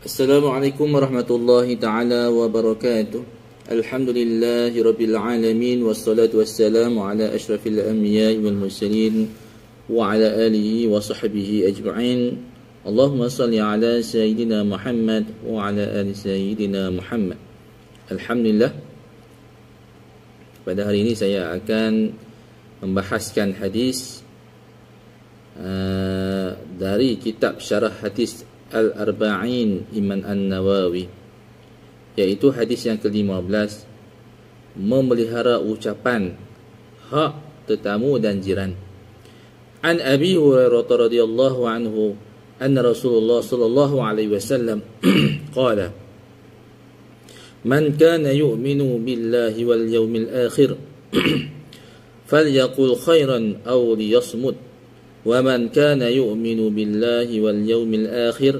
Assalamualaikum warahmatullahi ta'ala wabarakatuh. Alhamdulillahi rabbil alamin. Wassalatu wassalamu ala ashrafil anbiya'i wal mursalin wa ala alihi wa sahbihi ajma'in. Allahumma salli ala Sayyidina Muhammad wa ala ali Sayyidina Muhammad. Alhamdulillah, pada hari ini saya akan membahaskan hadis dari kitab Syarah Hadis Al-Arba'in Imam An-Nawawi, iaitu hadis yang ke-15, memelihara ucapan hak tetamu dan jiran. An Abi Hurairah radhiyallahu anhu anna Rasulullah sallallahu alaihi wasallam qala man kana yu'minu billahi wal yawmil akhir falyaqul khairan aw liyasmut وَمَنْ كَانَ يُؤْمِنُ بِاللَّهِ وَالْيَوْمِ الْآخِرِ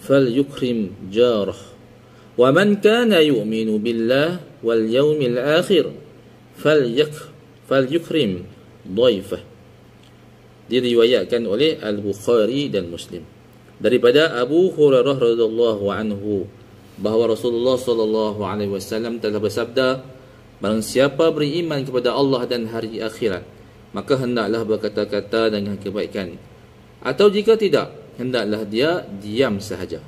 فَلْيُكْرِمْ جَارَهُ وَمَنْ كَانَ يُؤْمِنُ بِاللَّهِ وَالْيَوْمِ الْآخِرِ فَلْيُكْرِمْ ضَيْفَهُ. Diriwayatkan oleh Al-Bukhari dan Muslim daripada Abu Hurairah radhiyallahu anhu bahawa Rasulullah sallallahu alaihi wasallam telah bersabda, barang siapa beriman kepada Allah dan hari akhirat, maka hendaklah berkata-kata dengan kebaikan, atau jika tidak, hendaklah dia diam sahaja.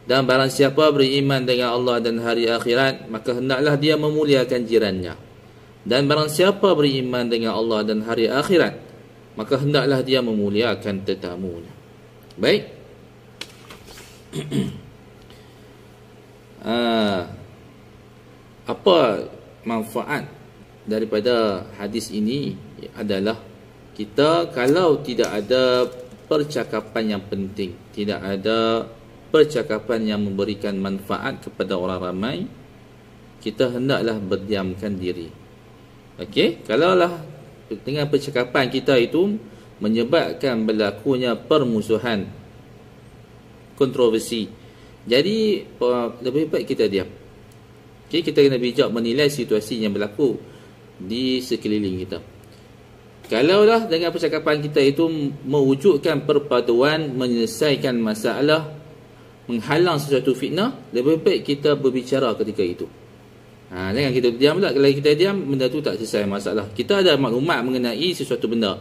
Dan barang siapa beriman dengan Allah dan hari akhirat, maka hendaklah dia memuliakan jirannya. Dan barang siapa beriman dengan Allah dan hari akhirat, maka hendaklah dia memuliakan tetamunya. Baik. Apa manfaat daripada hadis ini adalah, kita kalau tidak ada percakapan yang penting, tidak ada percakapan yang memberikan manfaat kepada orang ramai, kita hendaklah berdiamkan diri. Okey, kalaulah dengan percakapan kita itu menyebabkan berlakunya permusuhan, kontroversi, jadi lebih baik kita diam. Okey, kita kena bijak menilai situasi yang berlaku di sekeliling kita. Kalaulah dengan percakapan kita itu mewujudkan perpaduan, menyelesaikan masalah, menghalang sesuatu fitnah, lebih baik kita berbicara ketika itu. Jangan kita diam pula. Kalau kita diam, benda tu tak selesai masalah. Kita ada maklumat mengenai sesuatu benda,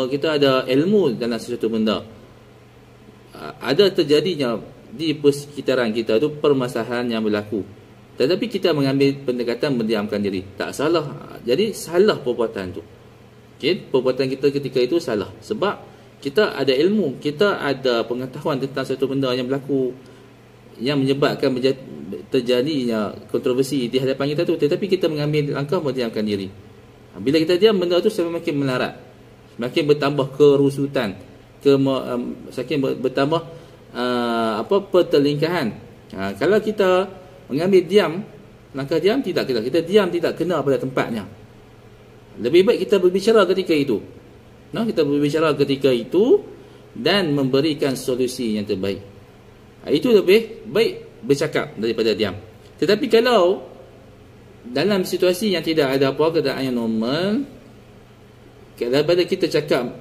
kita ada ilmu dalam sesuatu benda, ada terjadinya di persekitaran kita tu permasalahan yang berlaku, tetapi kita mengambil pendekatan mendiamkan diri, tak salah. Jadi salah perbuatan tu. Okay? Perbuatan kita ketika itu salah, sebab kita ada ilmu, kita ada pengetahuan tentang satu benda yang berlaku, yang menyebabkan terjadinya kontroversi di hadapan kita tu, tetapi kita mengambil langkah mendiamkan diri. Bila kita diam, benda tu semakin melarat, semakin bertambah kerusutan, semakin bertambah pertelingkahan. Kalau kita mengambil diam, langkah diam, tidak kita diam, tidak kena pada tempatnya. Lebih baik kita berbicara ketika itu. Kita berbicara ketika itu dan memberikan solusi yang terbaik. Itu lebih baik bercakap daripada diam. Tetapi kalau dalam situasi yang tidak ada apa, keadaan yang normal, daripada kita cakap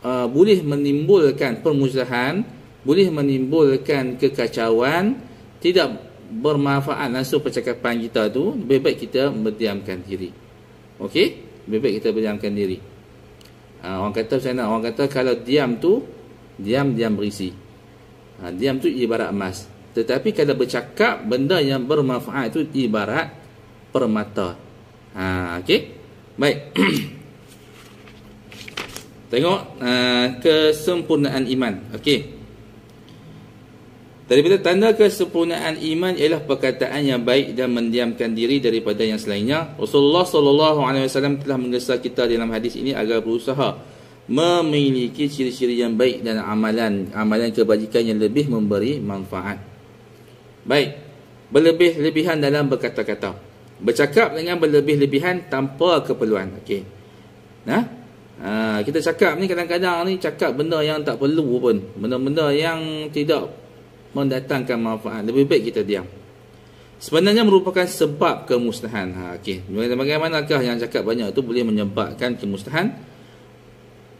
boleh menimbulkan permusuhan, boleh menimbulkan kekacauan, tidak bermanfaat langsung percakapan kita tu, lebih baik kita berdiamkan diri. Okey, lebih baik kita berdiamkan diri. Orang kata macam mana? Orang kata kalau diam tu, diam berisi. Diam tu ibarat emas. Tetapi kalau bercakap, benda yang bermanfaat tu ibarat permata. Okey, baik. Tengok kesempurnaan iman. Okey, daripada tanda kesempurnaan iman ialah perkataan yang baik dan mendiamkan diri daripada yang selainnya. Rasulullah sallallahu alaihi wasallam telah menggesa kita dalam hadis ini agar berusaha memiliki ciri-ciri yang baik dan amalan kebajikan yang lebih memberi manfaat. Baik, berlebih-lebihan dalam berkata-kata, bercakap dengan berlebih-lebihan tanpa keperluan. Okey, kita cakap ni kadang-kadang ni cakap benda yang tak perlu pun, benda-benda yang tidak mendatangkan manfaat, lebih baik kita diam. Sebenarnya merupakan sebab kemusnahan. Okey, bagaimanakah yang cakap banyak itu boleh menyebabkan kemusnahan?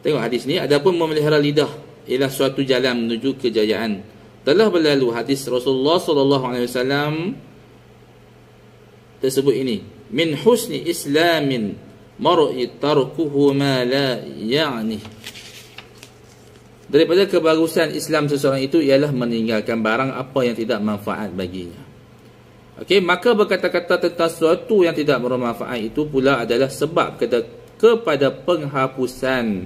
Tengok hadis ni, adapun memelihara lidah ialah suatu jalan menuju kejayaan. telah berlalu hadis Rasulullah sallallahu alaihi wasallam tersebut ini, min husni islamin mar'i tarkuhu ma la ya'ni. Daripada kebagusan Islam seseorang itu ialah meninggalkan barang apa yang tidak manfaat baginya. Okey, maka berkata-kata tentang sesuatu yang tidak bermanfaat itu pula adalah sebab kepada penghapusan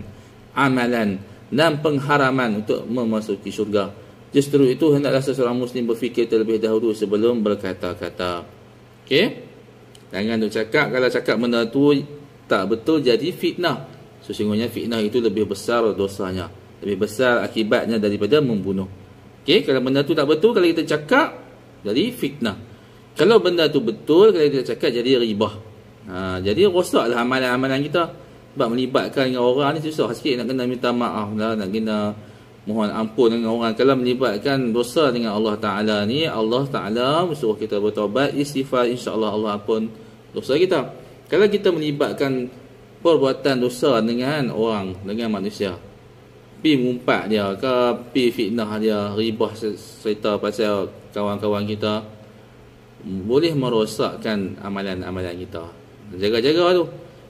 amalan dan pengharaman untuk memasuki syurga. Justru itu hendaklah seseorang Muslim berfikir terlebih dahulu sebelum berkata-kata. Okey, jangan duk cakap, kalau cakap benda tu tak betul jadi fitnah. Sesungguhnya fitnah itu lebih besar dosanya, lebih besar akibatnya daripada membunuh. Okey, kalau benda tu tak betul, kalau kita cakap jadi fitnah. Kalau benda tu betul, kalau kita cakap jadi ribah. Jadi rosaklah amalan-amalan kita. Sebab melibatkan dengan orang ni susah sikit, nak kena minta maaf lah, nak kena mohon ampun dengan orang. Kalau melibatkan dosa dengan Allah Ta'ala ni, Allah Ta'ala suruh kita bertaubat, istighfar, insya-Allah Allah ampun dosa kita. Kalau kita melibatkan perbuatan dosa dengan orang, dengan manusia, pi mengumpat dia ke, pi fitnah dia, ribah cerita pasal kawan-kawan kita, boleh merosakkan amalan-amalan kita. Jaga-jaga tu.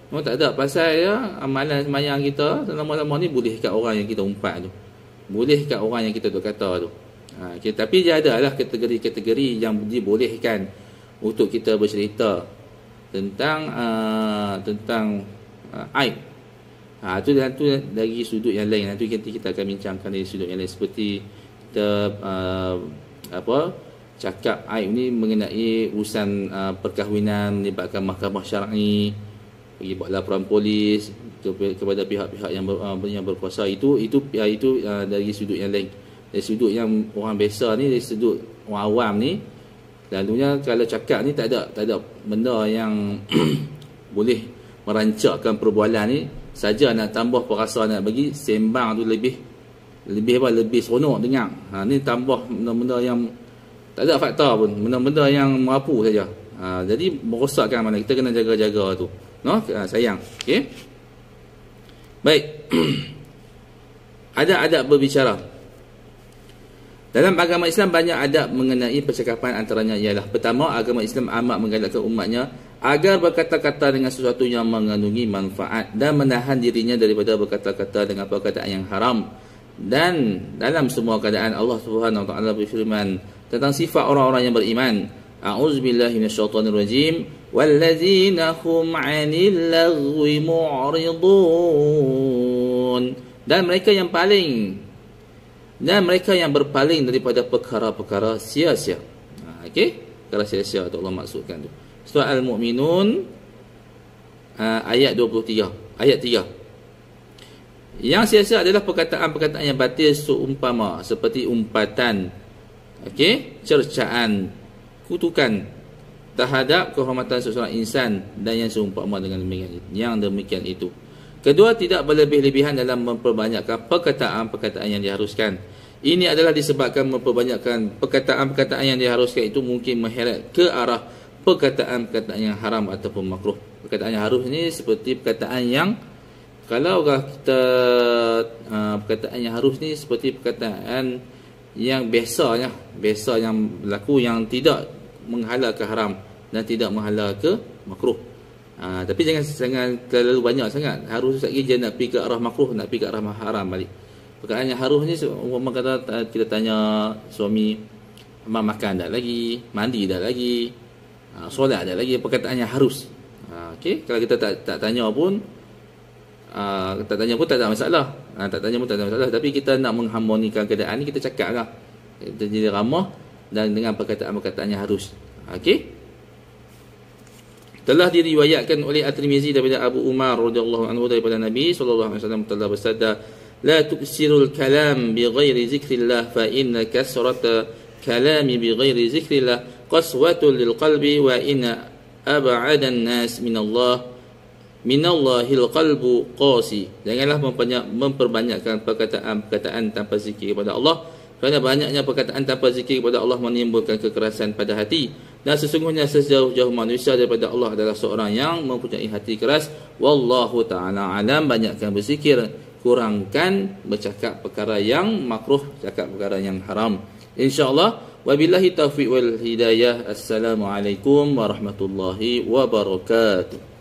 Memang tak ada pasal ya, amalan semayang kita selama-lama ni boleh kat orang yang kita umpat tu, boleh kat orang yang kita duk kata tu. Okay, tapi dia adalah kategori-kategori yang dibolehkan untuk kita bercerita tentang aib. Tu dari sudut yang lain. Nanti kita akan bincangkan dari sudut yang lain, seperti kita cakap aib ni mengenai urusan perkahwinan, melibatkan mahkamah syar'i, pergi buat laporan polis kepada pihak-pihak yang berkuasa. Itu dari sudut yang lain. Dari sudut yang orang biasa ni, dari sudut orang awam ni, lalunya kalau cakap ni tak ada benda yang boleh merancakkan perbualan ni, saja nak tambah perasa nak bagi sembang tu lebih seronok dengar. Ni tambah benda-benda yang tak ada fakta pun, benda-benda yang merapu saja. Jadi merosakkan mana, kita kena jaga-jaga tu. Sayang. Okey. Baik. Ada adab berbicara. Dalam agama Islam banyak adab mengenai percakapan, antaranya ialah: pertama, agama Islam amat menggalakkan umatnya agar berkata-kata dengan sesuatu yang mengandungi manfaat dan menahan dirinya daripada berkata-kata dengan perkataan yang haram. Dan dalam semua keadaan Allah Subhanahu Wa Taala berfirman tentang sifat orang-orang yang beriman. A'udzubillahi minasyaitonirrajim. Wallazina hum 'anil lagwi mu'ridun. Dan mereka yang berpaling daripada perkara-perkara sia-sia. Okey, perkara sia-sia itu Allah maksudkan tu. Surah Al-Mu'minun ayat 23, ayat 3. Yang sia-sia adalah perkataan-perkataan yang batil seumpama seperti umpatan, okey, cercaan, kutukan terhadap kehormatan seseorang insan dan yang seumpama dengan demikian itu. Kedua, tidak berlebih-lebihan dalam memperbanyakkan perkataan-perkataan yang diharuskan. Ini adalah disebabkan memperbanyakkan perkataan-perkataan yang diharuskan itu mungkin mengheret ke arah perkataan-perkataan yang haram ataupun makruh. Perkataan yang harus ini seperti perkataan yang, kalau kita perkataan yang harus ni seperti perkataan yang biasa yang berlaku, yang tidak menghala ke haram dan tidak menghala ke makruh. Tapi jangan terlalu banyak sangat. Harus sekali je nak pergi ke arah makruh, nak pergi ke arah haram balik. Perkataan yang harus ni, orang kata kita tanya suami, abang makan dah lagi, mandi dah lagi, solat dah lagi, perkataan yang harus. Okey, kalau kita tak tanya pun, tak tanya pun tak ada masalah. Tak tanya pun tak ada masalah. Tapi kita nak mengharmonikan keadaan ni, kita cakap lah. Kita jadi ramah dan dengan perkataan-perkataan yang harus. Okey. Telah diriwayatkan oleh At-Tirmizi daripada Abu Umar radhiyallahu anhu daripada Nabi sallallahu alaihi wasallam telah bersabda, la tuksirul kalam bighairi zikrillah fa inna kasrata kalami bighairi zikrillah qaswatun lilqalbi wa inna ab'adan nas minallahil qalbu qasi. Janganlah memperbanyakkan perkataan-perkataan tanpa zikir kepada Allah, kerana banyaknya perkataan tanpa zikir kepada Allah menimbulkan kekerasan pada hati, dan sesungguhnya sejauh-jauh manusia daripada Allah adalah seorang yang mempunyai hati keras. Wallahu ta'ala alam. Banyakkan berzikir, kurangkan bercakap perkara yang makruh, cakap perkara yang haram. InsyaAllah. Wabillahi taufiq wal hidayah. Assalamualaikum warahmatullahi wabarakatuh.